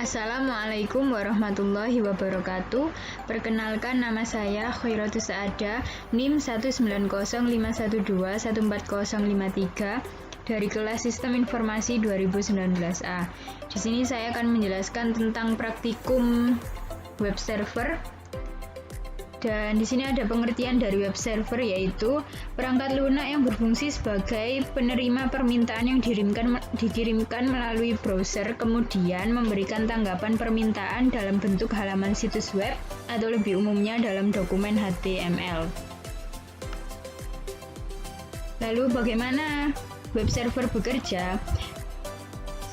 Assalamualaikum warahmatullahi wabarakatuh. Perkenalkan, nama saya Khairatus Saada, NIM 19051214053 dari kelas Sistem Informasi 2019A. Di sini saya akan menjelaskan tentang praktikum web server. Dan di sini ada pengertian dari web server, yaitu perangkat lunak yang berfungsi sebagai penerima permintaan yang dikirimkan melalui browser, kemudian memberikan tanggapan permintaan dalam bentuk halaman situs web atau lebih umumnya dalam dokumen HTML. Lalu bagaimana web server bekerja?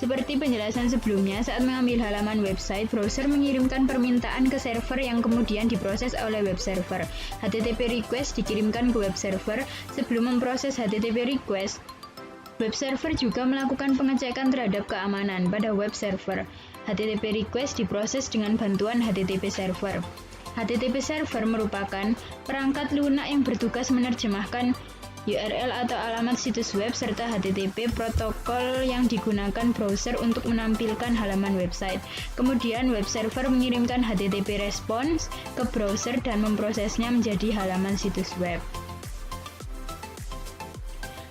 Seperti penjelasan sebelumnya, saat mengambil halaman website, browser mengirimkan permintaan ke server yang kemudian diproses oleh web server. HTTP request dikirimkan ke web server. Sebelum memproses HTTP request, web server juga melakukan pengecekan terhadap keamanan pada web server. HTTP request diproses dengan bantuan HTTP server. HTTP server merupakan perangkat lunak yang bertugas menerjemahkan URL atau alamat situs web serta HTTP protokol yang digunakan browser untuk menampilkan halaman website. Kemudian web server mengirimkan HTTP response ke browser dan memprosesnya menjadi halaman situs web.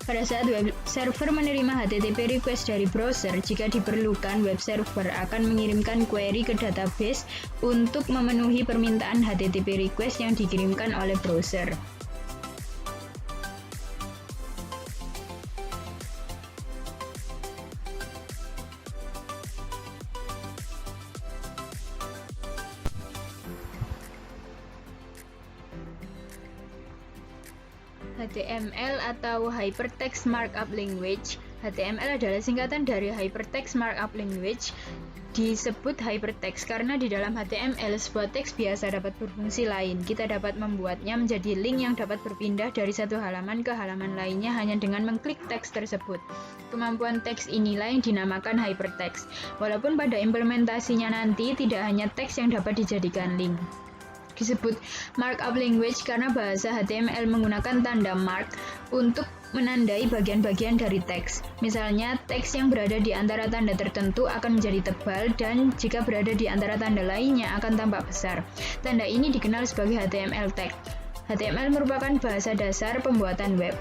Pada saat web server menerima HTTP request dari browser, jika diperlukan, web server akan mengirimkan query ke database untuk memenuhi permintaan HTTP request yang dikirimkan oleh browser. HTML atau Hypertext Markup Language. HTML adalah singkatan dari Hypertext Markup Language. Disebut hypertext karena di dalam HTML sebuah teks biasa dapat berfungsi lain. Kita dapat membuatnya menjadi link yang dapat berpindah dari satu halaman ke halaman lainnya hanya dengan mengklik teks tersebut. Kemampuan teks inilah yang dinamakan hypertext. Walaupun pada implementasinya nanti tidak hanya teks yang dapat dijadikan link. Disebut markup language karena bahasa HTML menggunakan tanda mark untuk menandai bagian-bagian dari teks. Misalnya, teks yang berada di antara tanda tertentu akan menjadi tebal dan jika berada di antara tanda lainnya akan tampak besar. Tanda ini dikenal sebagai HTML tag. HTML merupakan bahasa dasar pembuatan web.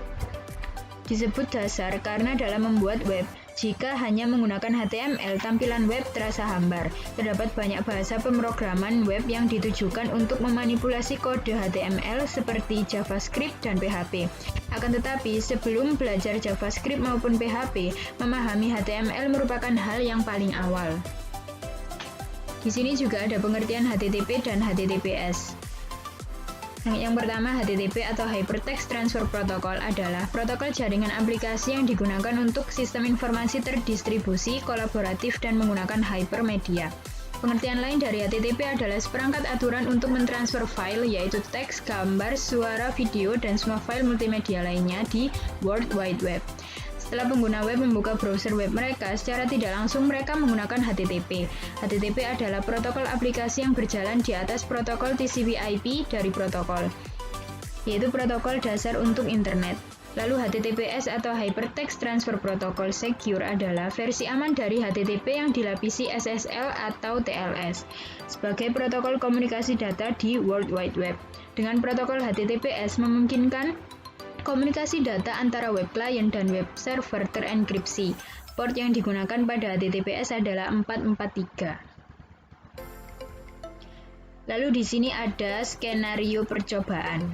Disebut dasar karena dalam membuat web, jika hanya menggunakan HTML, tampilan web terasa hambar. Terdapat banyak bahasa pemrograman web yang ditujukan untuk memanipulasi kode HTML seperti JavaScript dan PHP. Akan tetapi, sebelum belajar JavaScript maupun PHP, memahami HTML merupakan hal yang paling awal. Di sini juga ada pengertian HTTP dan HTTPS. Yang pertama, HTTP atau Hypertext Transfer Protocol adalah protokol jaringan aplikasi yang digunakan untuk sistem informasi terdistribusi, kolaboratif, dan menggunakan hypermedia. Pengertian lain dari HTTP adalah seperangkat aturan untuk mentransfer file, yaitu teks, gambar, suara, video, dan semua file multimedia lainnya di World Wide Web. Setelah pengguna web membuka browser web mereka, secara tidak langsung mereka menggunakan HTTP. HTTP adalah protokol aplikasi yang berjalan di atas protokol TCP/IP dari protokol, yaitu protokol dasar untuk internet. Lalu HTTPS atau Hypertext Transfer Protocol Secure adalah versi aman dari HTTP yang dilapisi SSL atau TLS sebagai protokol komunikasi data di World Wide Web. Dengan protokol HTTPS memungkinkan komunikasi data antara web client dan web server terenkripsi. Port yang digunakan pada HTTPS adalah 443. Lalu di sini ada skenario percobaan.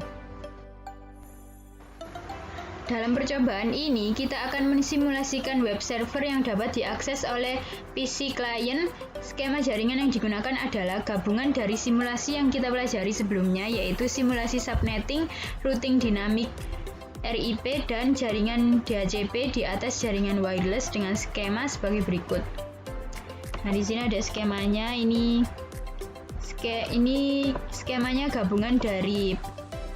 Dalam percobaan ini, kita akan mensimulasikan web server yang dapat diakses oleh PC client. Skema jaringan yang digunakan adalah gabungan dari simulasi yang kita pelajari sebelumnya, yaitu simulasi subnetting, routing dinamik, RIP, dan jaringan DHCP di atas jaringan wireless dengan skema sebagai berikut. Nah, di sini ada skemanya. Ini skemanya gabungan dari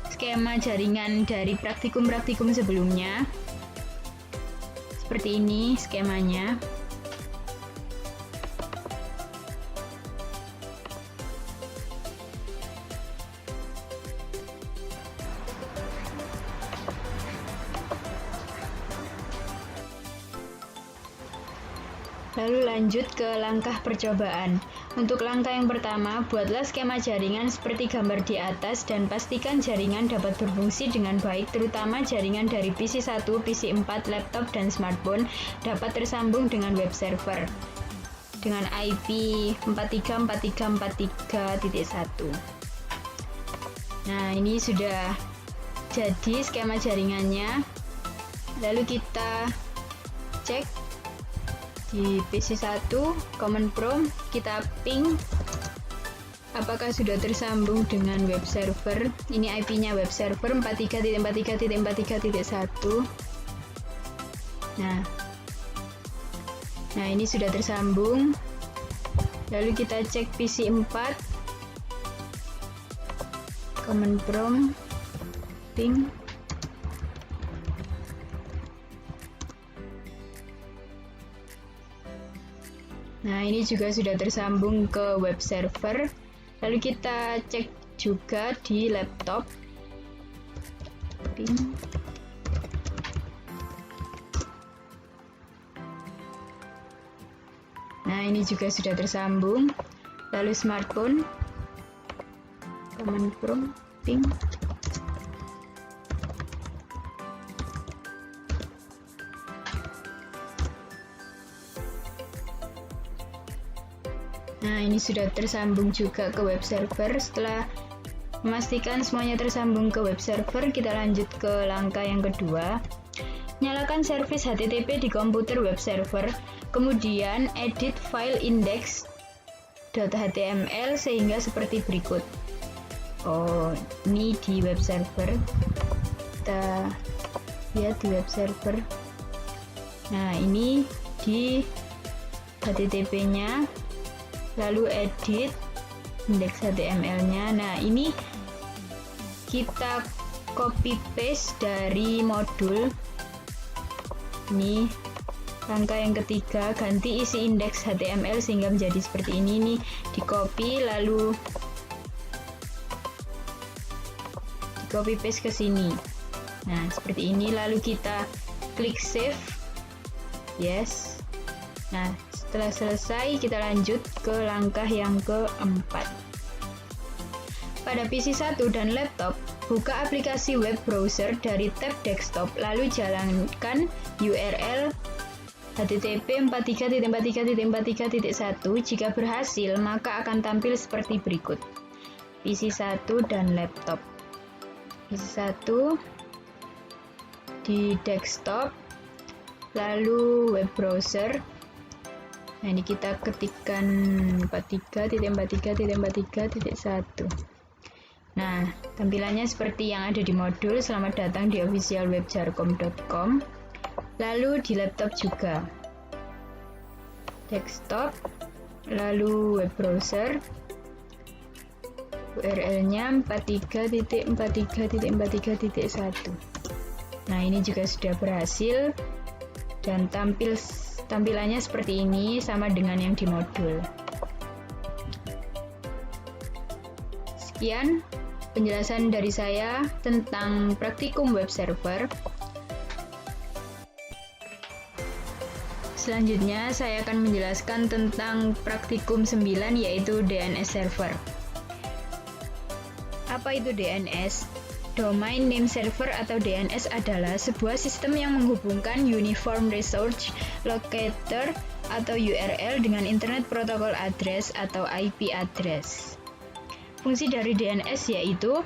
skema jaringan dari praktikum-praktikum sebelumnya. Seperti ini skemanya. Lalu lanjut ke langkah percobaan. Untuk langkah yang pertama, buatlah skema jaringan seperti gambar di atas dan pastikan jaringan dapat berfungsi dengan baik, terutama jaringan dari PC 1, PC 4, laptop, dan smartphone dapat tersambung dengan web server dengan IP 434343.1. Nah, ini sudah jadi skema jaringannya. Lalu kita cek di PC 1 command prompt, kita ping apakah sudah tersambung dengan web server. Ini IP-nya web server 43.43.43.1. Nah ini sudah tersambung. Lalu kita cek PC 4 command prompt ping. Nah, ini juga sudah tersambung ke web server. Lalu kita cek juga di laptop. Ping. Nah, ini juga sudah tersambung. Lalu smartphone. Command prompt ping. Nah, ini sudah tersambung juga ke web server. Setelah memastikan semuanya tersambung ke web server, kita lanjut ke langkah yang kedua. Nyalakan servis HTTP di komputer web server, kemudian edit file index.html sehingga seperti berikut. Oh, ini di web server. Kita lihat di web server. Nah, ini di HTTP-nya. Lalu edit index HTML-nya. Nah, ini kita copy paste dari modul. Ini langkah yang ketiga, ganti isi indeks HTML sehingga menjadi seperti ini nih. Di copy lalu di copy paste ke sini. Nah, seperti ini. Lalu kita klik save. Yes. Nah, setelah selesai, kita lanjut ke langkah yang keempat. Pada PC 1 dan laptop, buka aplikasi web browser dari tab desktop, lalu jalankan URL http 43.43.43.1. Jika berhasil, maka akan tampil seperti berikut. PC 1 dan laptop. PC 1 di desktop, lalu web browser. Nah, ini kita ketikkan 43.43.43.1. Nah, tampilannya seperti yang ada di modul. Selamat datang di officialwebjarkom.com. Lalu di laptop juga. Desktop, lalu web browser. URL-nya 43.43.43.1. Nah, ini juga sudah berhasil dan tampilannya seperti ini, sama dengan yang di modul. Sekian penjelasan dari saya tentang praktikum web server. Selanjutnya saya akan menjelaskan tentang praktikum 9, yaitu DNS server. Apa itu DNS? Domain Name Server atau DNS adalah sebuah sistem yang menghubungkan Uniform Resource Locator atau URL dengan Internet Protocol Address atau IP address. Fungsi dari DNS yaitu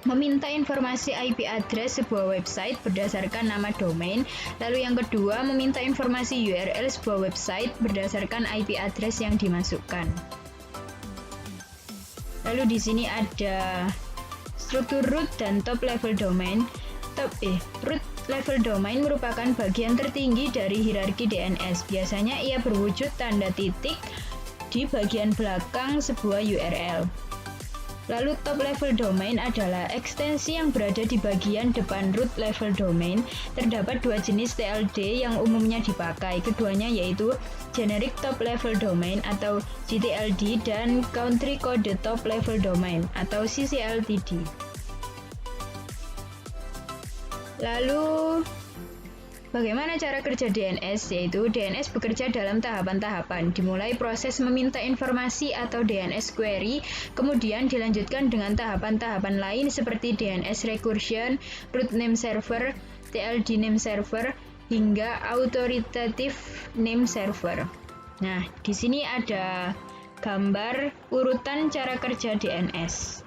meminta informasi IP address sebuah website berdasarkan nama domain. Lalu yang kedua, meminta informasi URL sebuah website berdasarkan IP address yang dimasukkan. Lalu di sini ada struktur root dan top level domain. Root level domain merupakan bagian tertinggi dari hierarki DNS. Biasanya ia berwujud tanda titik di bagian belakang sebuah URL. Lalu top level domain adalah ekstensi yang berada di bagian depan root level domain. Terdapat dua jenis TLD yang umumnya dipakai. Keduanya yaitu Generic Top Level Domain atau GTLD dan Country Code Top Level Domain atau CCLTD. Lalu Bagaimana cara kerja DNS? Yaitu DNS bekerja dalam tahapan-tahapan, dimulai proses meminta informasi atau DNS query, kemudian dilanjutkan dengan tahapan-tahapan lain seperti DNS recursion, root name server, TLD name server, hingga authoritative name server. Nah, di sini ada gambar urutan cara kerja DNS.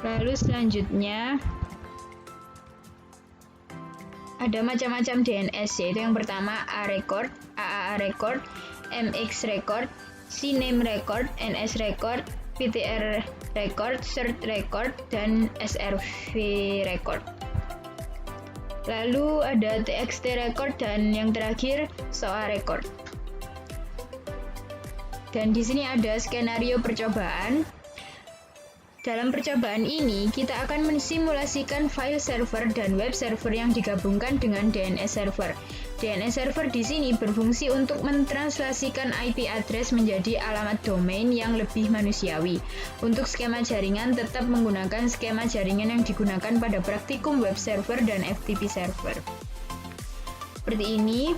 Lalu selanjutnya ada macam-macam DNS, yaitu yang pertama A record, AAA record, MX record, CNAME record, NS record, PTR record, CERT record, dan SRV record. Lalu ada TXT record dan yang terakhir SOA record. Dan di sini ada skenario percobaan. Dalam percobaan ini, kita akan mensimulasikan file server dan web server yang digabungkan dengan DNS server. DNS server di sini berfungsi untuk mentranslasikan IP address menjadi alamat domain yang lebih manusiawi. Untuk skema jaringan tetap menggunakan skema jaringan yang digunakan pada praktikum web server dan FTP server. Seperti ini,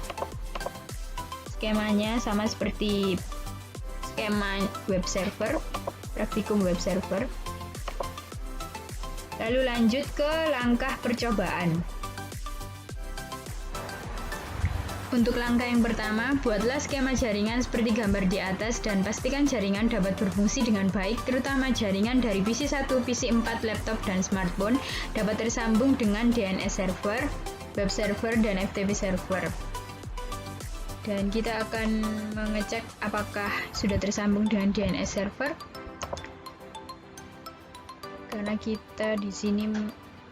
skemanya sama seperti skema web server, praktikum web server. Lalu lanjut ke langkah percobaan. Untuk langkah yang pertama, buatlah skema jaringan seperti gambar di atas dan pastikan jaringan dapat berfungsi dengan baik, terutama jaringan dari PC 1, PC 4, laptop, dan smartphone dapat tersambung dengan DNS server, web server, dan FTP server. Dan kita akan mengecek apakah sudah tersambung dengan DNS server. Karena kita di sini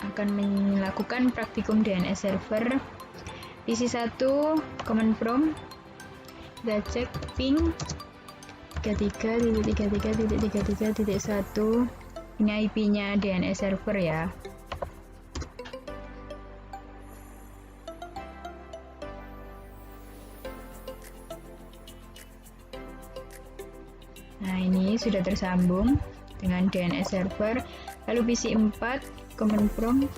akan melakukan praktikum DNS server. PC 1 command prompt, kita cek ping 33.33.33.1. Ini IP-nya DNS server ya. Nah, ini sudah tersambung dengan DNS server. Lalu PC 4 command prompt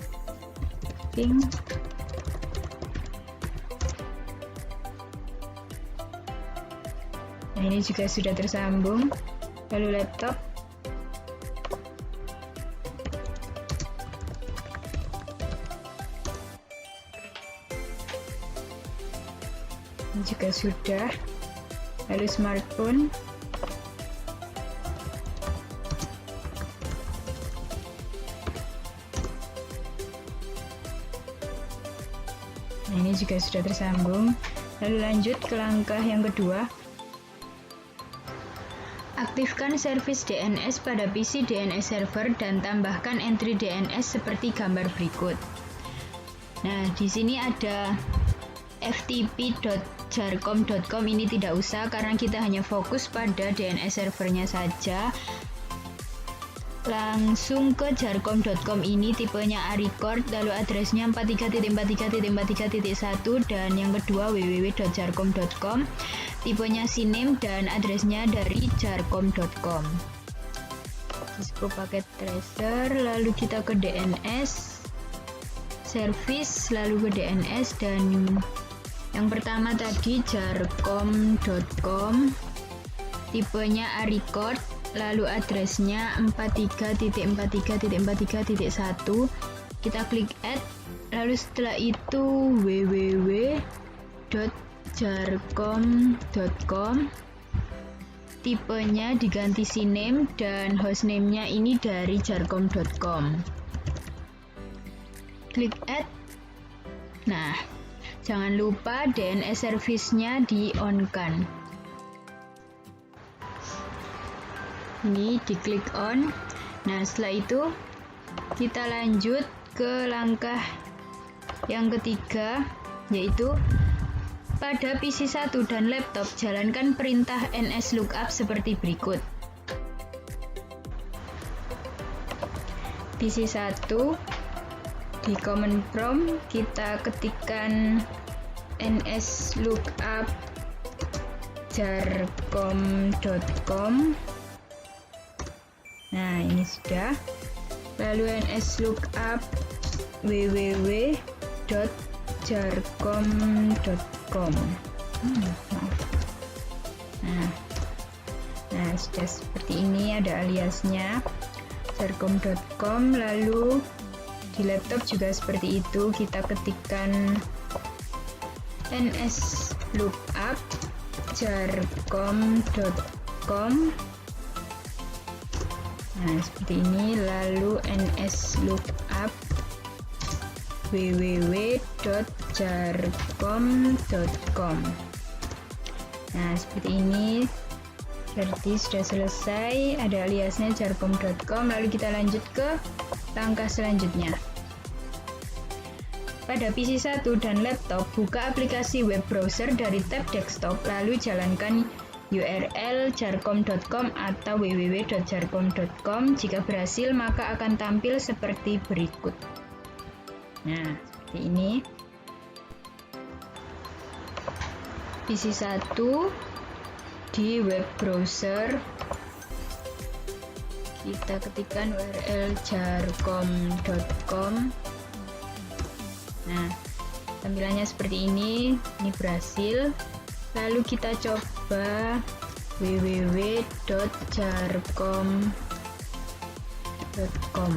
ping 33.33.33.1. Nah, ini juga sudah tersambung. Lalu laptop ini juga sudah. Lalu smartphone ini juga sudah tersambung. Lalu lanjut ke langkah yang kedua. Aktifkan servis DNS pada PC DNS server dan tambahkan entry DNS seperti gambar berikut. Nah, di sini ada ftp.jarcom.com, ini tidak usah karena kita hanya fokus pada DNS servernya saja. Langsung ke jarcom.com, ini tipenya A-record, lalu addressnya 43.43.43.1, dan yang kedua www.jarcom.com, tipenya CNAME dan addressnya dari jarcom.com. Cisco paket tracer, lalu kita ke DNS service, lalu ke DNS, dan yang pertama tadi jarcom.com, tipenya A-record, lalu addressnya 43.43.43.1. Kita klik add, lalu setelah itu www.jarcom.com, tipenya diganti CNAME dan hostname-nya ini dari jarcom.com. Klik add. Nah, jangan lupa DNS service-nya di-on-kan. Ini diklik on. Nah, setelah itu kita lanjut ke langkah yang ketiga, yaitu pada PC 1 dan laptop jalankan perintah NS lookup seperti berikut. PC 1 di command prompt kita ketikkan NS lookup jarcom.com. Nah, ini sudah. Lalu NS lookup www.jarcom.com. jarcom.com. Nah, sudah seperti ini, ada aliasnya jarcom.com. Lalu di laptop juga seperti itu, kita ketikkan ns lookup jarcom.com. Nah, seperti ini. Lalu ns lookup www.jarcom.com. Nah, seperti ini. Berarti sudah selesai, ada aliasnya jarcom.com. Lalu kita lanjut ke langkah selanjutnya. Pada PC 1 dan laptop, buka aplikasi web browser dari tab desktop, lalu jalankan URL jarcom.com atau www.jarcom.com. Jika berhasil, maka akan tampil seperti berikut. Nah, seperti ini. PC 1 di web browser, kita ketikkan URL jarcom.com. Nah, tampilannya seperti ini berhasil. Lalu kita coba www.jarcom.com.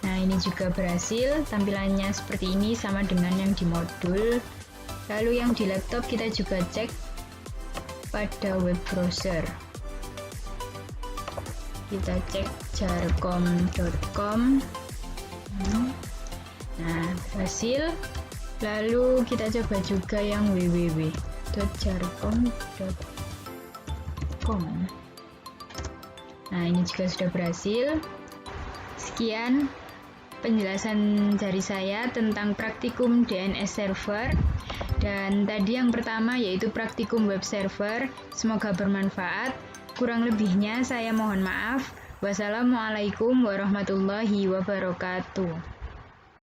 Nah, ini juga berhasil, tampilannya seperti ini, sama dengan yang di modul. Lalu yang di laptop kita juga cek pada web browser, kita cek jarcom.com. Nah, berhasil. Lalu kita coba juga yang www.jarcom.com. Nah, ini juga sudah berhasil. Sekian penjelasan dari saya tentang praktikum DNS server. Dan tadi yang pertama yaitu praktikum web server. Semoga bermanfaat. Kurang lebihnya saya mohon maaf. Wassalamualaikum warahmatullahi wabarakatuh.